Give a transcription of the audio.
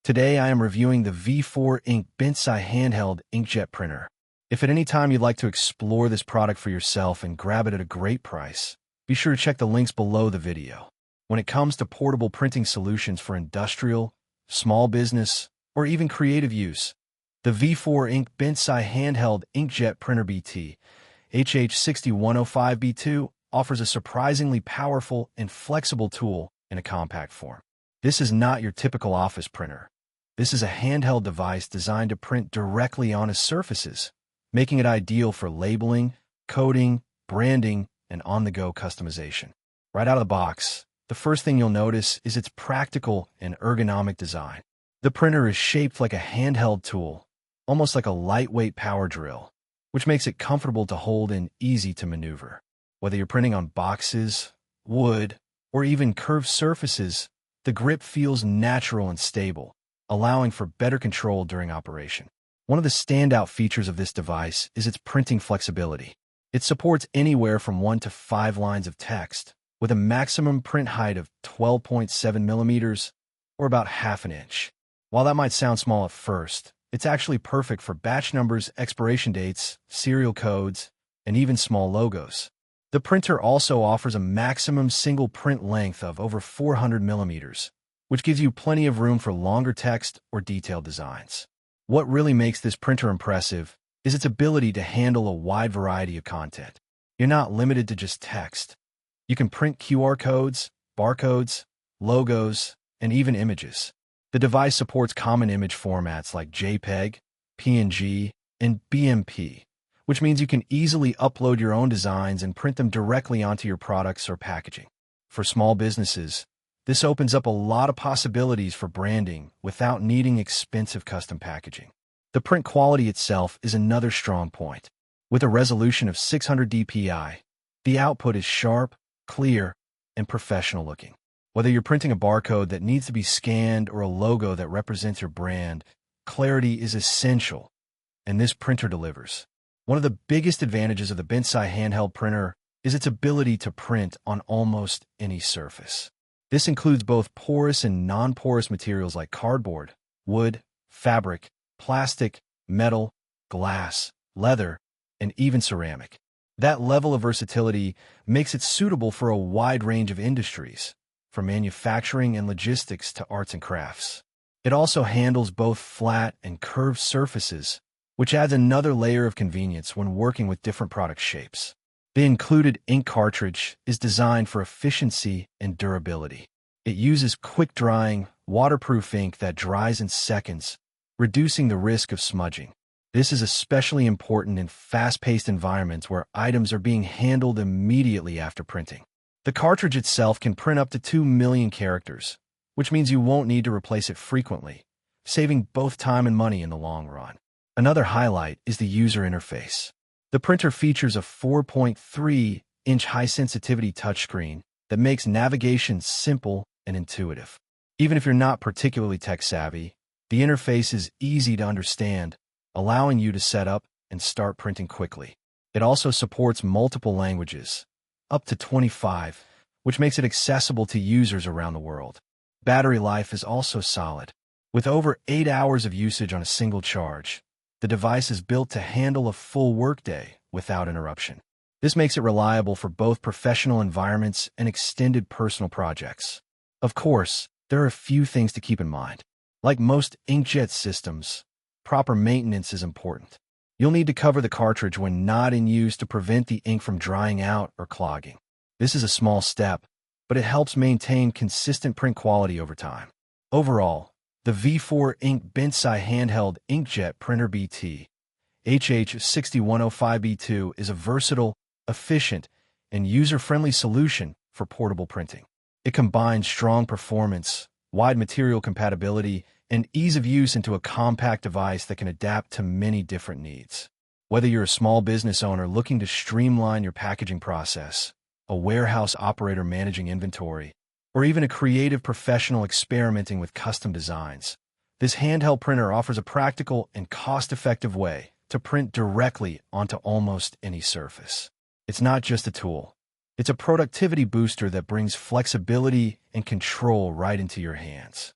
Today I am reviewing the V4 Ink BENTSAI Handheld Inkjet Printer. If at any time you'd like to explore this product for yourself and grab it at a great price, be sure to check the links below the video. When it comes to portable printing solutions for industrial, small business, or even creative use, the V4 Ink BENTSAI Handheld Inkjet Printer BT-HH6105B2 offers a surprisingly powerful and flexible tool in a compact form. This is not your typical office printer. This is a handheld device designed to print directly onto surfaces, making it ideal for labeling, coding, branding, and on-the-go customization. Right out of the box, the first thing you'll notice is its practical and ergonomic design. The printer is shaped like a handheld tool, almost like a lightweight power drill, which makes it comfortable to hold and easy to maneuver. Whether you're printing on boxes, wood, or even curved surfaces, the grip feels natural and stable, allowing for better control during operation. One of the standout features of this device is its printing flexibility. It supports anywhere from 1 to 5 lines of text, with a maximum print height of 12.7 millimeters, or about ½ inch. While that might sound small at first, it's actually perfect for batch numbers, expiration dates, serial codes, and even small logos. The printer also offers a maximum single print length of over 400 millimeters, which gives you plenty of room for longer text or detailed designs. What really makes this printer impressive is its ability to handle a wide variety of content. You're not limited to just text. You can print QR codes, barcodes, logos, and even images. The device supports common image formats like JPEG, PNG, and BMP, which means you can easily upload your own designs and print them directly onto your products or packaging. For small businesses, this opens up a lot of possibilities for branding without needing expensive custom packaging. The print quality itself is another strong point. With a resolution of 600 dpi, the output is sharp, clear, and professional looking. Whether you're printing a barcode that needs to be scanned or a logo that represents your brand, clarity is essential, and this printer delivers. One of the biggest advantages of the BENTSAI handheld printer is its ability to print on almost any surface. This includes both porous and non-porous materials like cardboard, wood, fabric, plastic, metal, glass, leather, and even ceramic. That level of versatility makes it suitable for a wide range of industries, from manufacturing and logistics to arts and crafts. It also handles both flat and curved surfaces, which adds another layer of convenience when working with different product shapes. The included ink cartridge is designed for efficiency and durability. It uses quick-drying, waterproof ink that dries in seconds, reducing the risk of smudging. This is especially important in fast-paced environments where items are being handled immediately after printing. The cartridge itself can print up to 2 million characters, which means you won't need to replace it frequently, saving both time and money in the long run. Another highlight is the user interface. The printer features a 4.3-inch high-sensitivity touchscreen that makes navigation simple and intuitive. Even if you're not particularly tech-savvy, the interface is easy to understand, allowing you to set up and start printing quickly. It also supports multiple languages, up to 25, which makes it accessible to users around the world. Battery life is also solid. With over 8 hours of usage on a single charge, the device is built to handle a full workday without interruption. This makes it reliable for both professional environments and extended personal projects. Of course, there are a few things to keep in mind. Like most inkjet systems, proper maintenance is important. You'll need to cover the cartridge when not in use to prevent the ink from drying out or clogging. This is a small step, but it helps maintain consistent print quality over time. Overall, the V4 Ink BENTSAI Handheld Inkjet Printer BT-HH6105B2 is a versatile, efficient, and user-friendly solution for portable printing. It combines strong performance, wide material compatibility, and ease of use into a compact device that can adapt to many different needs. Whether you're a small business owner looking to streamline your packaging process, a warehouse operator managing inventory, or even a creative professional experimenting with custom designs, this handheld printer offers a practical and cost-effective way to print directly onto almost any surface. It's not just a tool. It's a productivity booster that brings flexibility and control right into your hands.